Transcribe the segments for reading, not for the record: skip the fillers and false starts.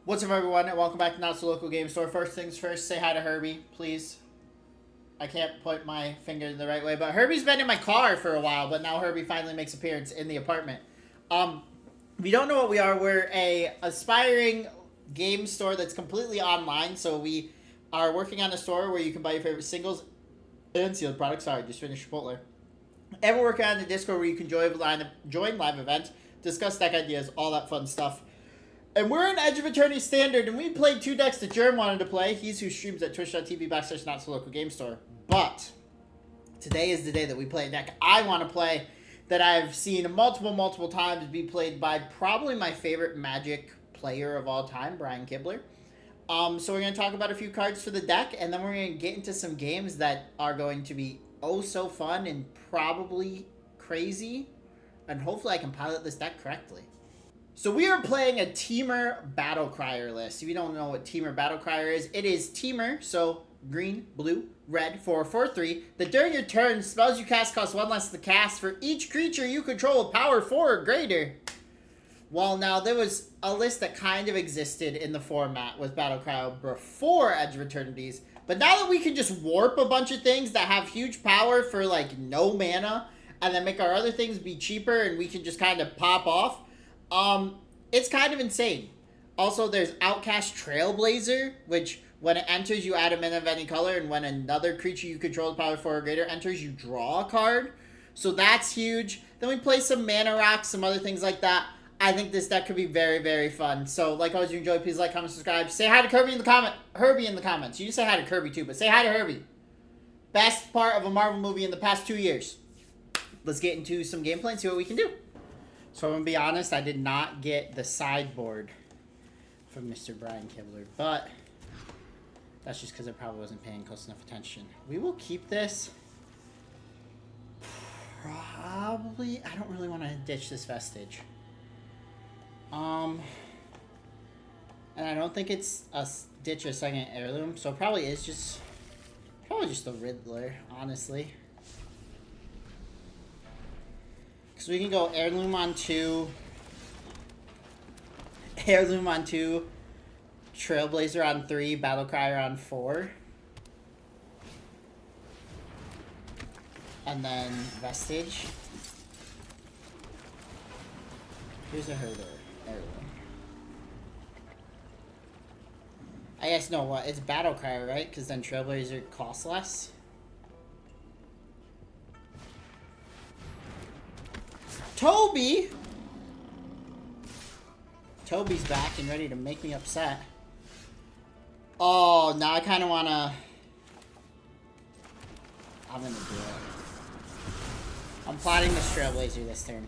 What's up, everyone, and welcome back to Not So Local Game Store. First things first, say hi to Herbie, please. I can't put my finger in the right way, but Herbie's been in my car for a while, but now Herbie finally makes appearance in the apartment. If you don't know what we are, we're a aspiring game store that's completely online, so we are working on a store where you can buy your favorite singles and sealed products. Sorry, just finished Chipotle. And we're working on the Discord where you can join live events, discuss deck ideas, all that fun stuff. And we're in Edge of Eternity Standard, and we played two decks that Jerem wanted to play. He's who streams at twitch.tv/NotSoLocalGameStore. But today is the day that we play a deck I want to play that I've seen multiple times be played by probably my favorite Magic player of all time, Brian Kibler. So we're going to talk about a few cards for the deck, and then we're going to get into some games that are going to be oh so fun and probably crazy. And hopefully I can pilot this deck correctly. So we are playing a TEMUR Battle Crier list. If you don't know what TEMUR Battle Crier is, it is TEMUR, so green, blue, red, for a 4/3, that during your turn, spells you cast cost 1 less to cast for each creature you control with power 4 or greater. Well, now, there was a list that kind of existed in the format with Battle Crier before Edge of Eternities, but now that we can just warp a bunch of things that have huge power for, like, no mana, and then make our other things be cheaper and we can just kind of pop off, it's kind of insane. Also, there's Outcast Trailblazer, which when it enters, you add a mana of any color, and when another creature you control with power 4 or greater enters, you draw a card. So that's huge. Then we play some Mana Rocks, some other things like that. I think this deck could be very fun. So, like always, if you enjoy, please like, comment, subscribe. Say hi to Herbie in the comments. You say hi to Kirby too, but say hi to Herbie. Best part of a Marvel movie in the past 2 years. Let's get into some gameplay and see what we can do. So I'm going to be honest, I did not get the sideboard from Mr. Brian Kibler, but that's just because I probably wasn't paying close enough attention. We will keep this. Probably, I don't really want to ditch this Vestige. And I don't think it's a ditch or second heirloom, so it probably is just a Riddler, honestly. So we can go Heirloom on 2, Trailblazer on 3, Battle Crier on 4. And then Vestige. Here's a Herder, Heirloom. I guess, no, what? It's Battle Crier, right? Because then Trailblazer costs less. Toby's back and ready to make me upset. Oh, now I kind of want to... I'm going to do it. I'm plotting the Trailblazer this turn.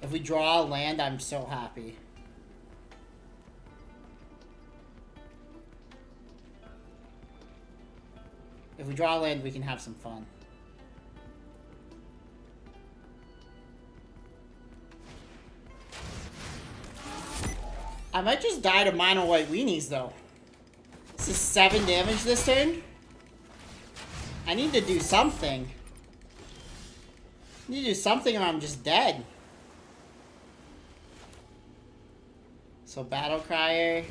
If we draw a land, I'm so happy. If we draw a land, we can have some fun. I might just die to mono white weenies, though. This is 7 damage this turn. I need to do something. I need to do something or I'm just dead. So, Battle Crier.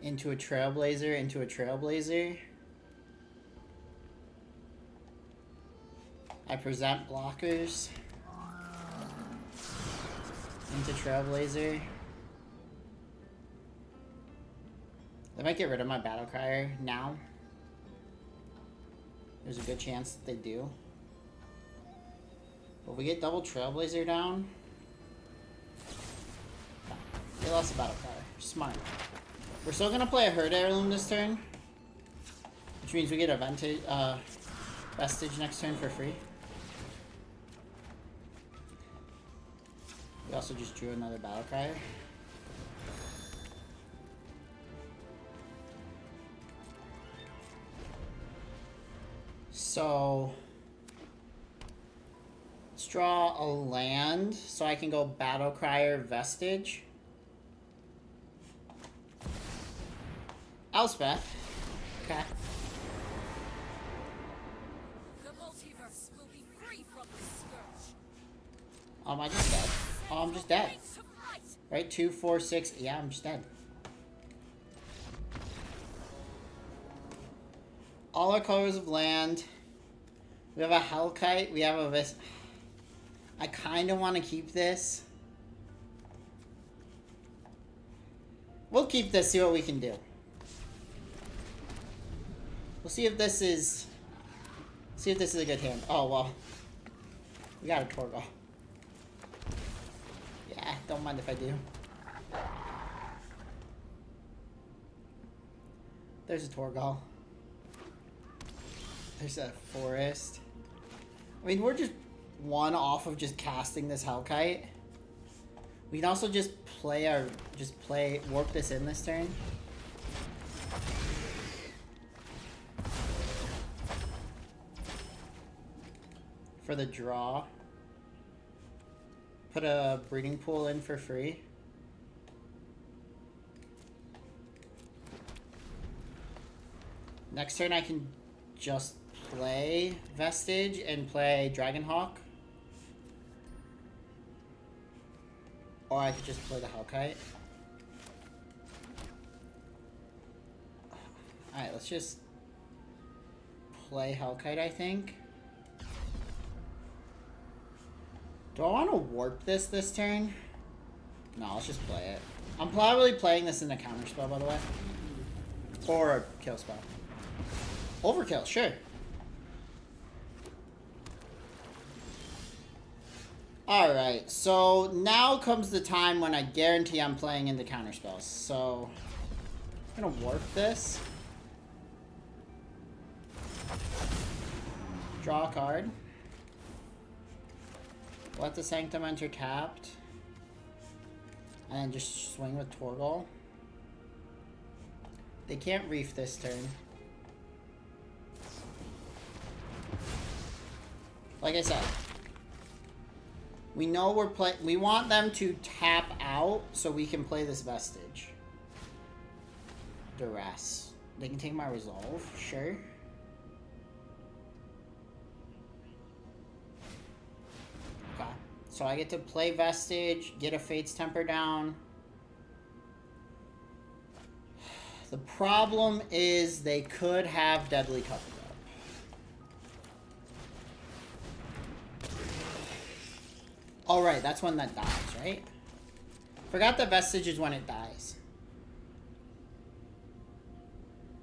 Into a Trailblazer, I present blockers. Into Trailblazer. They might get rid of my Battle Crier now. There's a good chance that they do. But we get double Trailblazer down. They lost a Battle Crier. Smart. We're still gonna play a Herd Heirloom this turn. Which means we get a Vestige next turn for free. We also just drew another Battle Crier. So, let's draw a land so I can go Battle Crier Vestige. Elspeth. Okay. The multiverse will be free from this scourge. Am I just dead? Oh, I'm just dead. Right? 2, 4, 6. Yeah, I'm just dead. All our colors of land. We have a Hellkite. We have a Vis. I kind of want to keep this. We'll keep this, see what we can do. We'll see if this is... See if this is a good hand. Oh, well. We got a Torgal. Yeah, don't mind if I do. There's a Torgal. There's a Forest. I mean, we're just one off of just casting this Hellkite. We can also just play our... warp this in this turn. For the draw. Put a breeding pool in for free. Next turn I can just play Vestige and play Dragonhawk. Or I could just play the Hellkite. Alright, let's just play Hellkite, I think. Do I want to warp this turn? No, let's just play it. I'm probably playing this in a counter spell, by the way. Or a kill spell. Overkill, sure. Alright, so now comes the time when I guarantee I'm playing into counter spells. So, I'm going to warp this. Draw a card. Let the Sanctum enter tapped. And then just swing with Torgal. They can't reef this turn. Like I said, we know we want them to tap out so we can play this Vestige. Duress. They can take my Resolve, sure. Okay. So I get to play Vestige, get a Fate's Temper down. The problem is they could have Deadly Cover up. Oh, right, that's when that dies, right? Forgot that Vestige is when it dies.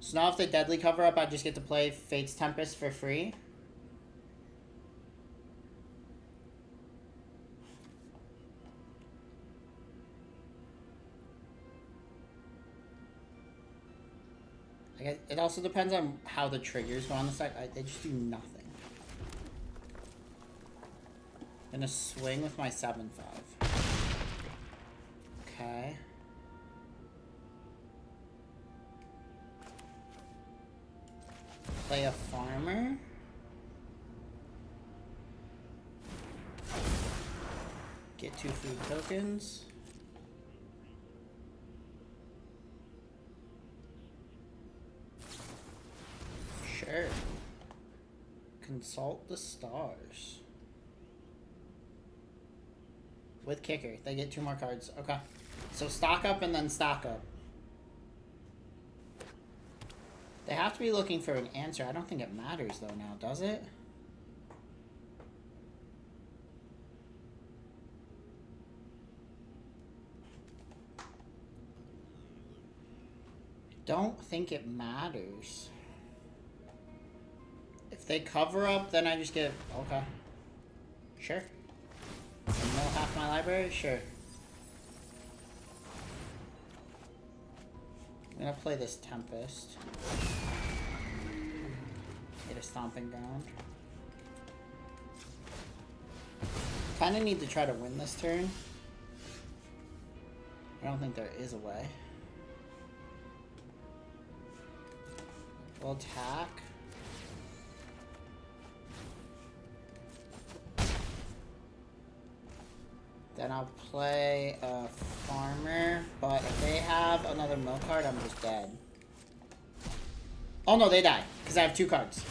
So now if they Deadly Cover up, I just get to play Fate's Tempest for free. I guess it also depends on how the triggers go on the side. They just do nothing. I'm gonna swing with my 7/5. Okay. Play a farmer. Get 2 food tokens. Sure. Consult the stars. With kicker. They get 2 more cards. Okay. So stock up and then stock up. They have to be looking for an answer. I don't think it matters though now, does it? Don't think it matters. If they cover up, then I just get... Okay. Sure. Mill half my library? Sure. I'm gonna play this Tempest. Get a Stomping Ground. Kinda need to try to win this turn. I don't think there is a way. We'll attack. Then I'll play a farmer, but if they have another mill card, I'm just dead. Oh no, they die, because I have 2 cards.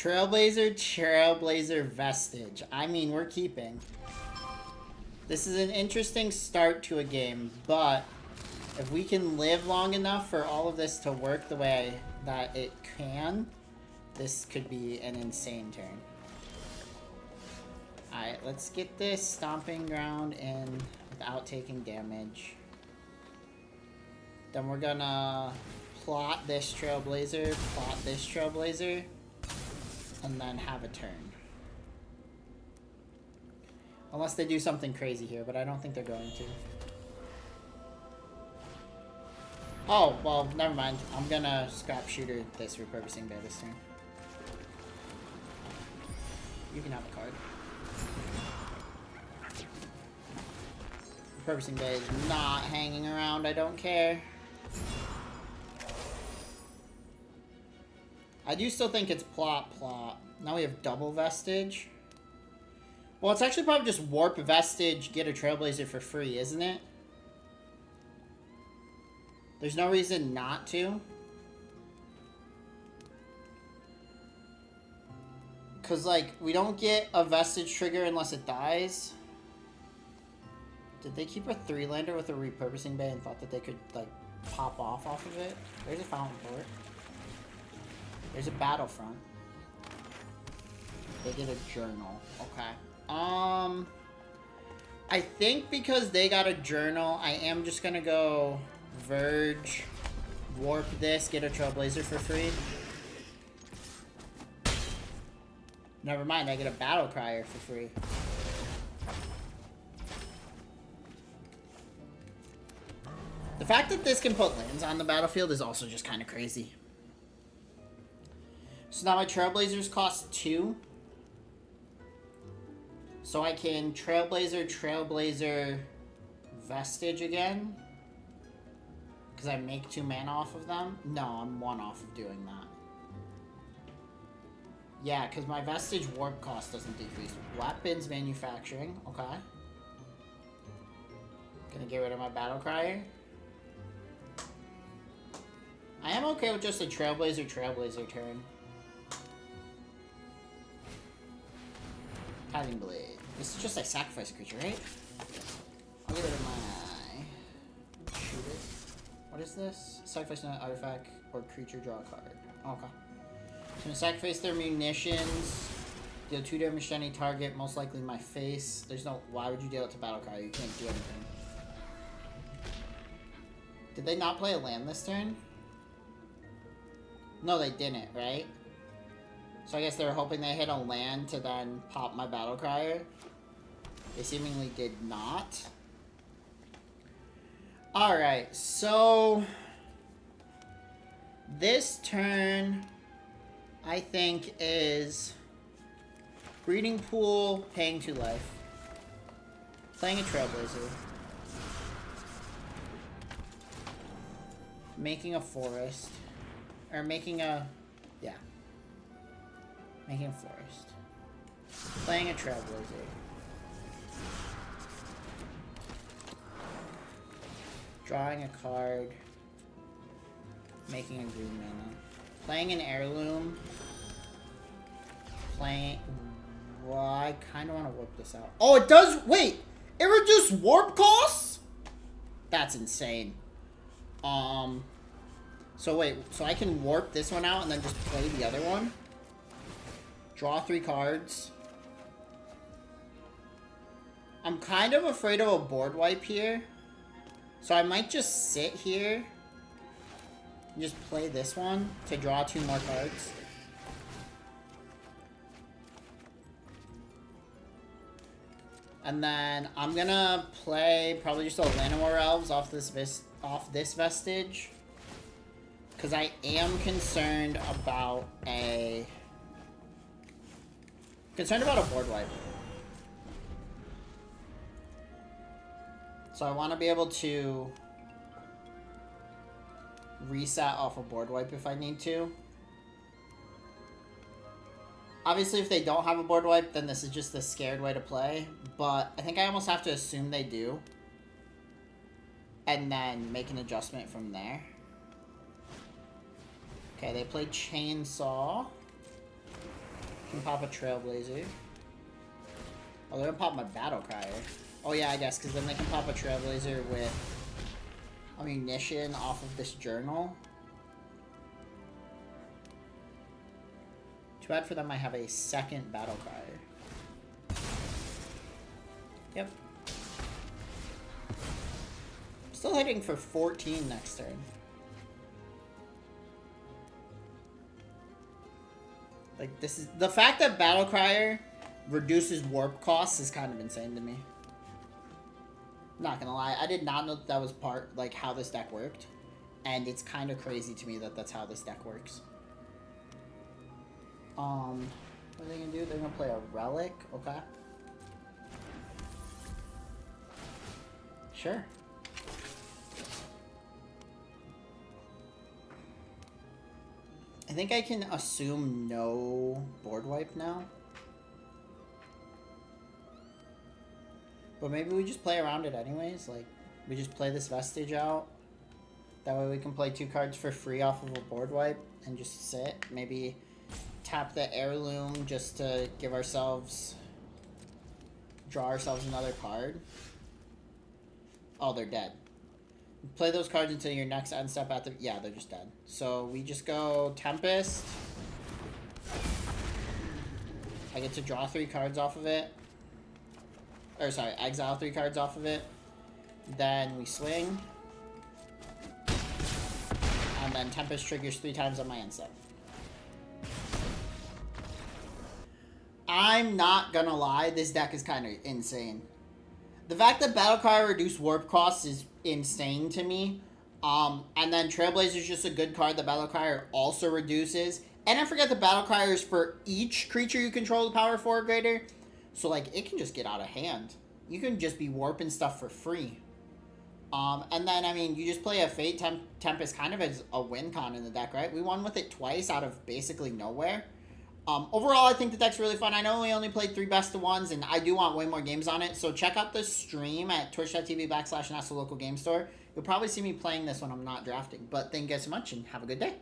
Trailblazer Vestige. I mean, we're keeping. This is an interesting start to a game, but if we can live long enough for all of this to work the way that it can, this could be an insane turn. Alright, let's get this Stomping Ground in without taking damage. Then we're gonna plot this Trailblazer, and then have a turn. Unless they do something crazy here, but I don't think they're going to. Oh, well, never mind. I'm gonna scrap shooter this repurposing bay this turn. You can have a card. Repurposing bay is not hanging around, I don't care. I do still think it's plot. Now we have double Vestige. Well, it's actually probably just warp Vestige, get a Trailblazer for free, isn't it? There's no reason not to. Because, like, we don't get a Vestige trigger unless it dies. Did they keep a 3-lander with a repurposing bay and thought that they could, like, pop off of it? There's a Fountain Port. There's a Battlefront. They get a Journal. Okay. I think because they got a Journal, I am just gonna go Verge, warp this, get a Trailblazer for free. Never mind, I get a Battle Crier for free. The fact that this can put lands on the battlefield is also just kind of crazy. So now my Trailblazers cost 2. So I can Trailblazer, Vestige again. Because I make 2 mana off of them. No, I'm 1 off of doing that. Yeah, because my Vestige warp cost doesn't decrease. Weapons manufacturing, okay. Gonna get rid of my Battle Crier. I am okay with just a Trailblazer turn. Cutting Blade. This is just like sacrifice a creature, right? I'll get rid of my... shoot it. What is this? Sacrifice an artifact or creature, draw a card. Okay. So I'm gonna sacrifice their munitions. Deal 2 damage to any target, most likely my face. There's no... Why would you deal it to Battle Cry? You can't do anything. Did they not play a land this turn? No, they didn't, right? So I guess they were hoping they hit a land to then pop my Battle Crier. They seemingly did not. Alright, so... this turn, I think, is... Breeding Pool, paying 2 life. Playing a Trailblazer. Making a forest. Or making a... yeah. Making a forest. Playing a Trailblazer. Drawing a card. Making a green mana. Playing an Heirloom. Playing... well, I kind of want to warp this out. Oh, it does... wait! It reduced warp costs? That's insane. So wait, so I can warp this one out and then just play the other one? Draw 3 cards. I'm kind of afraid of a board wipe here. So I might just sit here and just play this one to draw 2 more cards. And then I'm gonna play probably just a Llanowar Elves off this Vestige. Because I am concerned about a... board wipe. So I want to be able to reset off a board wipe if I need to. Obviously, if they don't have a board wipe, then this is just the scared way to play. But I think I almost have to assume they do. And then make an adjustment from there. Okay, they played Chainsaw. Can pop a Trailblazer. Oh, they're gonna pop my Battle Crier. Oh yeah, I guess, because then they can pop a Trailblazer with ammunition off of this journal. Too bad for them I have a second Battle Crier. Yep. Still hitting for 14 next turn. Like, this is... The fact that Battle Crier reduces warp costs is kind of insane to me. Not gonna lie, I did not know that was part, like, how this deck worked. And it's kind of crazy to me that that's how this deck works. What are they gonna do? They're gonna play a Relic? Okay. Sure. I think I can assume no board wipe now. But maybe we just play around it anyways. Like, we just play this Vestige out. That way we can play 2 cards for free off of a board wipe and just sit. Maybe tap the Heirloom just to give ourselves... Draw ourselves another card. Oh, they're dead. Play those cards until your next end step at the... Yeah, they're just dead. So we just go Tempest. I get to draw 3 cards off of it. Or sorry, exile 3 cards off of it. Then we swing. And then Tempest triggers 3 times on my end step. I'm not gonna lie, this deck is kind of insane. The fact that Battle Crier reduced warp costs is insane to me. And then Trailblazer is just a good card that Battle Crier also reduces. And I forget the Battle Crier is for each creature you control with power 4 or greater. So, like, it can just get out of hand. You can just be warping stuff for free. And then, I mean, you just play a Fate Tempest kind of as a win con in the deck, right? We won with it twice out of basically nowhere. Overall, I think the deck's really fun. I know we only played 3 best of ones, and I do want way more games on it. So check out the stream at twitch.tv/NASALocalGameStore. You'll probably see me playing this when I'm not drafting. But thank you guys so much, and have a good day.